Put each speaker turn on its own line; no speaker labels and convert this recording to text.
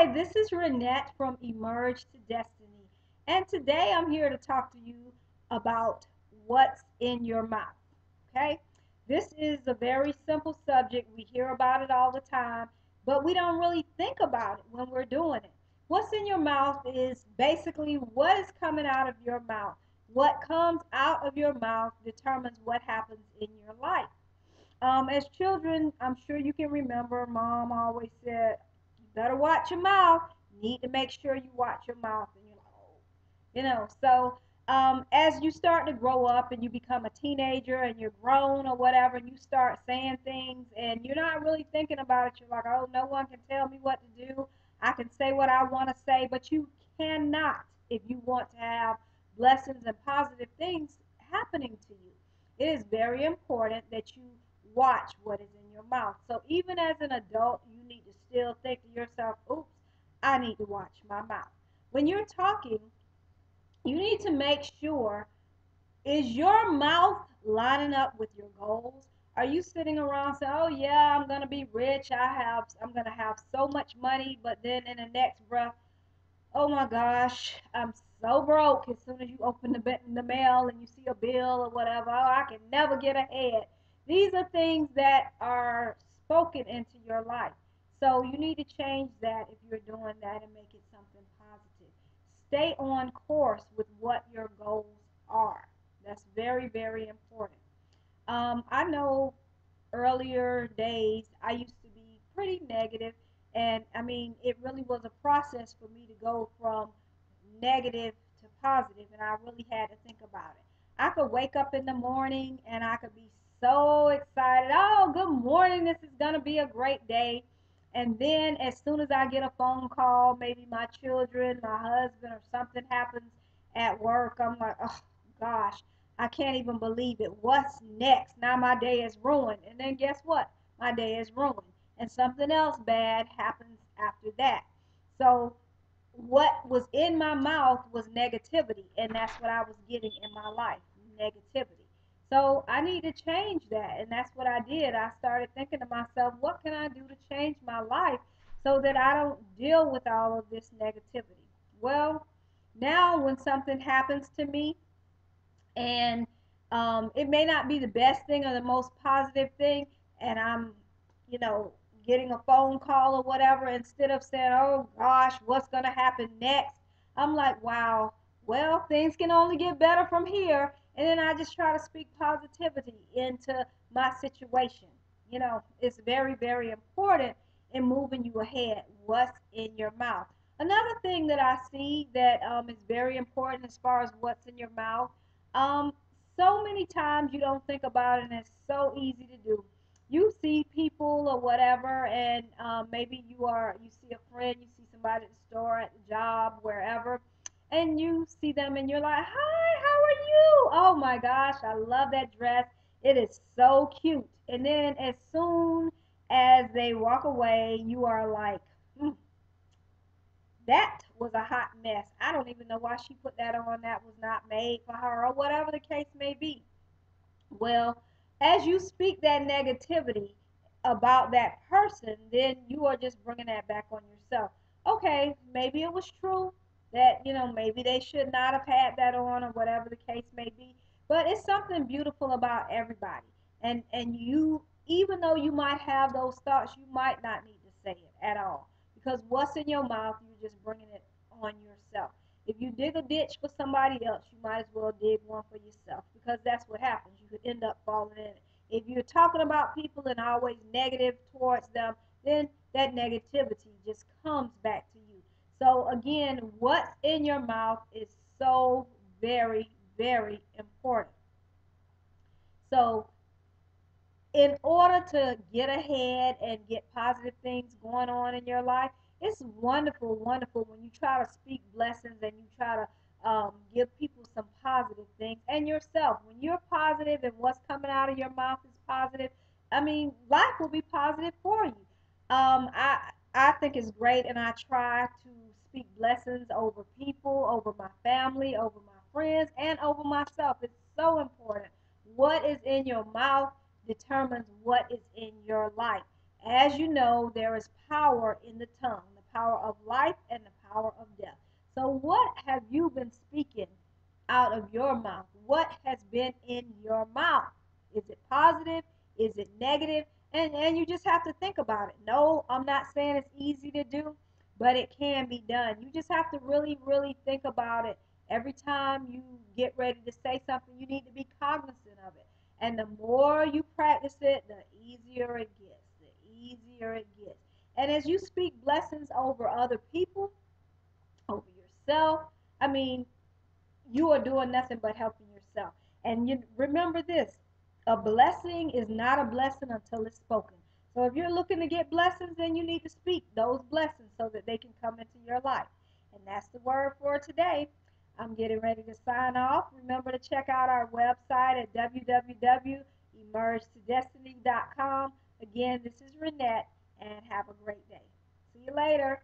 Hi, this is Renette from Emerge to Destiny. And today I'm here to talk to you about what's in your mouth. Okay? This is a very simple subject. We hear about it all the time, but we don't really think about it when we're doing it. What's in your mouth is basically what is coming out of your mouth. What comes out of your mouth determines what happens in your life. As children, I'm sure you can remember, mom always said, "You better watch your mouth. You need to make sure you watch your mouth." And you're like, "Oh," So as you start to grow up and you become a teenager and you're grown or whatever, and you start saying things and you're not really thinking about it. You're like, "Oh, no one can tell me what to do. I can say what I want to say," but you cannot if you want to have blessings and positive things happening to you. It is very important that you watch what is in your mouth. So even as an adult, you need to still think to yourself, "Oops, I need to watch my mouth." When you're talking, you need to make sure, is your mouth lining up with your goals? Are you sitting around saying, "Oh yeah, I'm gonna be rich. I'm gonna have so much money," but then in the next breath, "Oh my gosh, I'm so broke." As soon as you open the mail and you see a bill or whatever, "Oh, I can never get ahead." These are things that are spoken into your life. So you need to change that if you're doing that and make it something positive. Stay on course with what your goals are. That's very, very important. I know earlier days I used to be pretty negative, and I mean, it really was a process for me to go from negative to positive, and I really had to think about it. I could wake up in the morning and I could be so excited. "Oh, good morning. This is going to be a great day." And then as soon as I get a phone call, maybe my children, my husband, or something happens at work, I'm like, "Oh gosh, I can't even believe it. What's next? Now my day is ruined." And then guess what? My day is ruined. And something else bad happens after that. So what was in my mouth was negativity, and that's what I was getting in my life, negativity. So I need to change that, and that's what I did. I started thinking to myself, what can I do to change my life so that I don't deal with all of this negativity? Well, now when something happens to me, and it may not be the best thing or the most positive thing, and I'm, you know, getting a phone call or whatever, instead of saying, "Oh gosh, what's going to happen next?" I'm like, "Wow, well, things can only get better from here." And then I just try to speak positivity into my situation. It's very, very important in moving you ahead. What's in your mouth? Another thing that I see that is very important as far as what's in your mouth, um, so many times you don't think about it, and it's so easy to do. You see people or whatever, and maybe you see a friend, you see somebody at the store, at the job, wherever, and you see them, and you're like, "Hi, how are you? Oh my gosh, I love that dress. It is so cute." And then as soon as they walk away, you are like, "Hmm, that was a hot mess. I don't even know why she put that on. That was not made for her," or whatever the case may be. Well, as you speak that negativity about that person, then you are just bringing that back on yourself. Okay, maybe it was true that, maybe they should not have had that on, or whatever the case may be. But it's something beautiful about everybody. And you, even though you might have those thoughts, you might not need to say it at all. Because what's in your mouth, you're just bringing it on yourself. If you dig a ditch for somebody else, you might as well dig one for yourself, because that's what happens. You could end up falling in it. If you're talking about people and always negative towards them, then that negativity just comes back to you. So, again, what's in your mouth is so very, very important. So, in order to get ahead and get positive things going on in your life, it's wonderful, wonderful when you try to speak blessings and you try to give people some positive things, and yourself. When you're positive and what's coming out of your mouth is positive, I mean, life will be positive for you. I think it's great, and I try to speak blessings over people, over my family, over my friends, and over myself. It's so important. What is in your mouth determines what is in your life. As you know, there is power in the tongue. The power of life and the power of death. So what have you been speaking out of your mouth? What has been in your mouth? Is it positive? Is it negative? And you just have to think about it. No, I'm not saying it's easy to do, but it can be done. You just have to really, really think about it. Every time you get ready to say something, you need to be cognizant of it. And the more you practice it, the easier it gets. The easier it gets. And as you speak blessings over other people, over yourself, I mean, you are doing nothing but helping yourself. And you remember this, a blessing is not a blessing until it's spoken. So if you're looking to get blessings, then you need to speak those blessings so that they can come into your life. And that's the word for today. I'm getting ready to sign off. Remember to check out our website at www.emergetodestiny.com. Again, this is Renette, and have a great day. See you later.